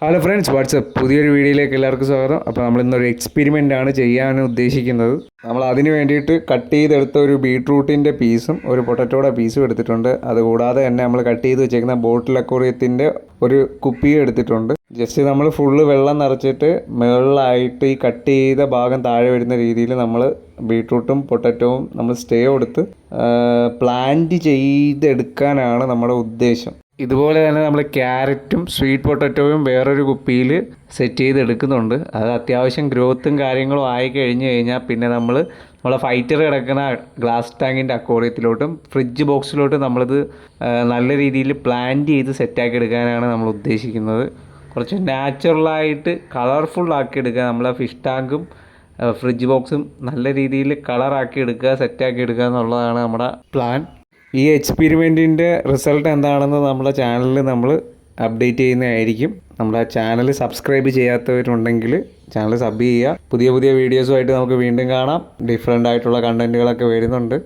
Hello friends, WhatsApp പുതിയൊരു വീഡിയോയിലേക്ക് എല്ലാവർക്കും സ്വാഗതം. അപ്പോൾ നമ്മൾ ഇന്നൊരു എക്സ്പെരിമെൻ്റ് ആണ് ചെയ്യാൻ ഉദ്ദേശിക്കുന്നത്. നമ്മൾ അതിന് വേണ്ടിയിട്ട് കട്ട് ചെയ്തെടുത്ത ഒരു ബീട്രൂട്ടിൻ്റെ പീസും ഒരു പൊട്ടറ്റോയുടെ പീസും എടുത്തിട്ടുണ്ട്. അതുകൂടാതെ തന്നെ നമ്മൾ കട്ട് ചെയ്ത് വെച്ചേക്കുന്ന ബോട്ടിൽ അക്വേറിയത്തിൻ്റെ ഒരു കുപ്പിയും എടുത്തിട്ടുണ്ട്. ജസ്റ്റ് നമ്മൾ ഫുള്ള് വെള്ളം നിറച്ചിട്ട് മുകളിലായിട്ട് ഈ കട്ട് ചെയ്ത ഭാഗം താഴെ വരുന്ന രീതിയിൽ നമ്മൾ ബീട്രൂട്ടും പൊട്ടറ്റോവും നമ്മൾ സ്റ്റേ കൊടുത്ത് പ്ലാന്റ് ചെയ്തെടുക്കാനാണ് നമ്മുടെ ഉദ്ദേശം. ഇതുപോലെ തന്നെ നമ്മൾ ക്യാരറ്റും സ്വീറ്റ് പൊട്ടറ്റോയും വേറൊരു കുപ്പിയിൽ സെറ്റ് ചെയ്തെടുക്കുന്നുണ്ട്. അത് അത്യാവശ്യം ഗ്രോത്തും കാര്യങ്ങളും ആയി കഴിഞ്ഞ് കഴിഞ്ഞാൽ പിന്നെ നമ്മളെ ഫൈറ്റർ കിടക്കുന്ന ഗ്ലാസ് ടാങ്കിൻ്റെ അക്വേറിയത്തിലോട്ടും ഫ്രിഡ്ജ് ബോക്സിലോട്ടും നമ്മളിത് നല്ല രീതിയിൽ പ്ലാന്റ് ചെയ്ത് സെറ്റാക്കി എടുക്കാനാണ് നമ്മൾ ഉദ്ദേശിക്കുന്നത്. കുറച്ച് നാച്ചുറലായിട്ട് കളർഫുള്ളാക്കി എടുക്കുക. നമ്മളെ ഫിഷ് ടാങ്കും ഫ്രിഡ്ജ് ബോക്സും നല്ല രീതിയിൽ കളറാക്കി എടുക്കുക, സെറ്റാക്കി എടുക്കുക എന്നുള്ളതാണ് നമ്മുടെ പ്ലാൻ. ഈ എക്സ്പെരിമെൻറ്റിൻ്റെ റിസൾട്ട് എന്താണെന്ന് നമ്മുടെ ചാനലിൽ നമ്മൾ അപ്ഡേറ്റ് ചെയ്യുന്നതായിരിക്കും. നമ്മുടെ ചാനൽ സബ്സ്ക്രൈബ് ചെയ്യാത്തവരുണ്ടെങ്കിൽ ചാനൽ സബ് ചെയ്യുക. പുതിയ പുതിയ വീഡിയോസുമായിട്ട് നമുക്ക് വീണ്ടും കാണാം. ഡിഫറെൻ്റ് ആയിട്ടുള്ള കണ്ടൻറ്റുകളൊക്കെ വരുന്നുണ്ട്.